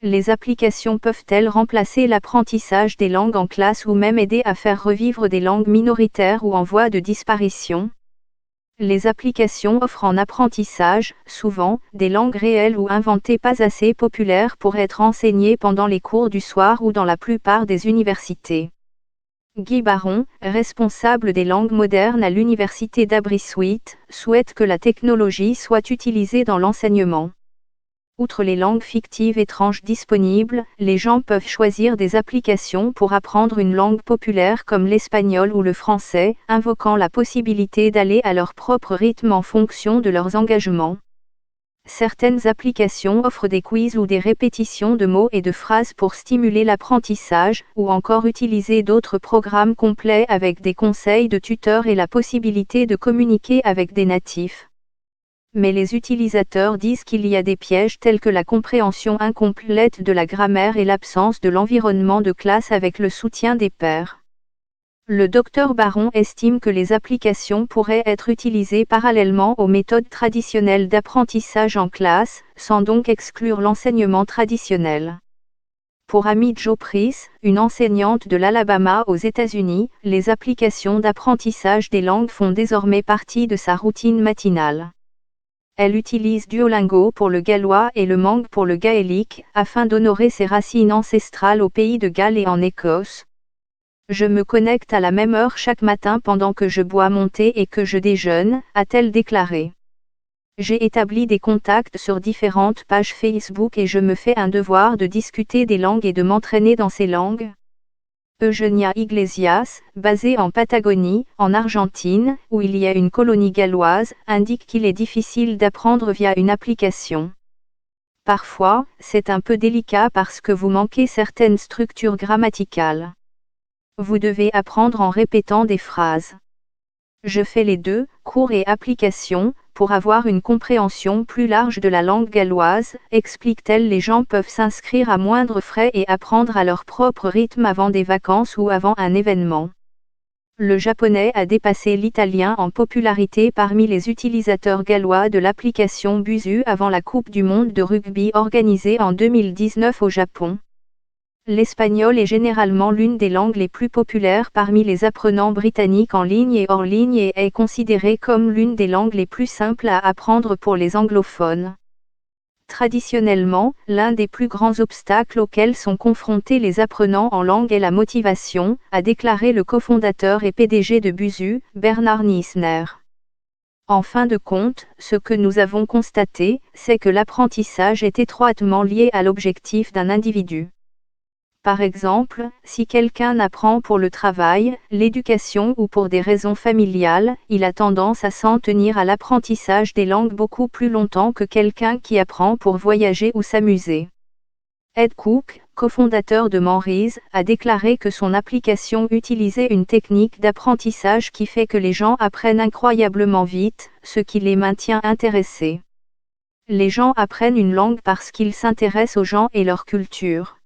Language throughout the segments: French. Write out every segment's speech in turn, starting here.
Les applications peuvent-elles remplacer l'apprentissage des langues en classe ou même aider à faire revivre des langues minoritaires ou en voie de disparition? Les applications offrent en apprentissage, souvent, des langues réelles ou inventées pas assez populaires pour être enseignées pendant les cours du soir ou dans la plupart des universités. Guy Baron, responsable des langues modernes à l'université d'Aberystwyth, souhaite que la technologie soit utilisée dans l'enseignement. Outre les langues fictives étranges disponibles, les gens peuvent choisir des applications pour apprendre une langue populaire comme l'espagnol ou le français, invoquant la possibilité d'aller à leur propre rythme en fonction de leurs engagements. Certaines applications offrent des quiz ou des répétitions de mots et de phrases pour stimuler l'apprentissage, ou encore utiliser d'autres programmes complets avec des conseils de tuteurs et la possibilité de communiquer avec des natifs. Mais les utilisateurs disent qu'il y a des pièges tels que la compréhension incomplète de la grammaire et l'absence de l'environnement de classe avec le soutien des pairs. Le Dr Baron estime que les applications pourraient être utilisées parallèlement aux méthodes traditionnelles d'apprentissage en classe, sans donc exclure l'enseignement traditionnel. Pour Amy Jo Price, une enseignante de l'Alabama aux États-Unis, les applications d'apprentissage des langues font désormais partie de sa routine matinale. Elle utilise Duolingo pour le gallois et le Mang pour le gaélique, afin d'honorer ses racines ancestrales au pays de Galles et en Écosse. Je me connecte à la même heure chaque matin pendant que je bois mon thé et que je déjeune, a-t-elle déclaré. J'ai établi des contacts sur différentes pages Facebook et je me fais un devoir de discuter des langues et de m'entraîner dans ces langues. Eugenia Iglesias, basée en Patagonie, en Argentine, où il y a une colonie galloise, indique qu'il est difficile d'apprendre via une application. Parfois, c'est un peu délicat parce que vous manquez certaines structures grammaticales. Vous devez apprendre en répétant des phrases. Je fais les deux, cours et application, pour avoir une compréhension plus large de la langue galloise, explique-t-elle. Les gens peuvent s'inscrire à moindre frais et apprendre à leur propre rythme avant des vacances ou avant un événement. Le japonais a dépassé l'italien en popularité parmi les utilisateurs gallois de l'application Busuu avant la Coupe du monde de rugby organisée en 2019 au Japon. L'espagnol est généralement l'une des langues les plus populaires parmi les apprenants britanniques en ligne et hors ligne et est considérée comme l'une des langues les plus simples à apprendre pour les anglophones. Traditionnellement, l'un des plus grands obstacles auxquels sont confrontés les apprenants en langue est la motivation, a déclaré le cofondateur et PDG de Busuu, Bernard Niesner. En fin de compte, ce que nous avons constaté, c'est que l'apprentissage est étroitement lié à l'objectif d'un individu. Par exemple, si quelqu'un apprend pour le travail, l'éducation ou pour des raisons familiales, il a tendance à s'en tenir à l'apprentissage des langues beaucoup plus longtemps que quelqu'un qui apprend pour voyager ou s'amuser. Ed Cook, cofondateur de Manrise, a déclaré que son application utilisait une technique d'apprentissage qui fait que les gens apprennent incroyablement vite, ce qui les maintient intéressés. Les gens apprennent une langue parce qu'ils s'intéressent aux gens et leur culture.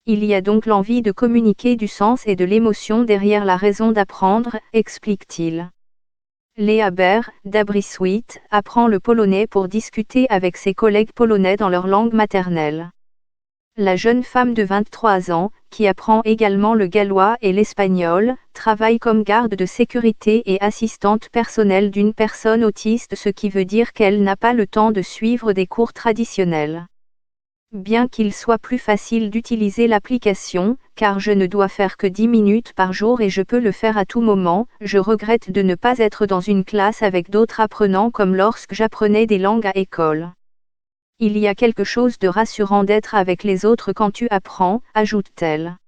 Il y a donc l'envie de communiquer du sens et de l'émotion derrière la raison d'apprendre, explique-t-il. Léa Baer, d'Aberystwyth, apprend le polonais pour discuter avec ses collègues polonais dans leur langue maternelle. La jeune femme de 23 ans, qui apprend également le gallois et l'espagnol, travaille comme garde de sécurité et assistante personnelle d'une personne autiste, ce qui veut dire qu'elle n'a pas le temps de suivre des cours traditionnels. Bien qu'il soit plus facile d'utiliser l'application, car je ne dois faire que 10 minutes par jour et je peux le faire à tout moment, je regrette de ne pas être dans une classe avec d'autres apprenants comme lorsque j'apprenais des langues à école. Il y a quelque chose de rassurant d'être avec les autres quand tu apprends, ajoute-t-elle.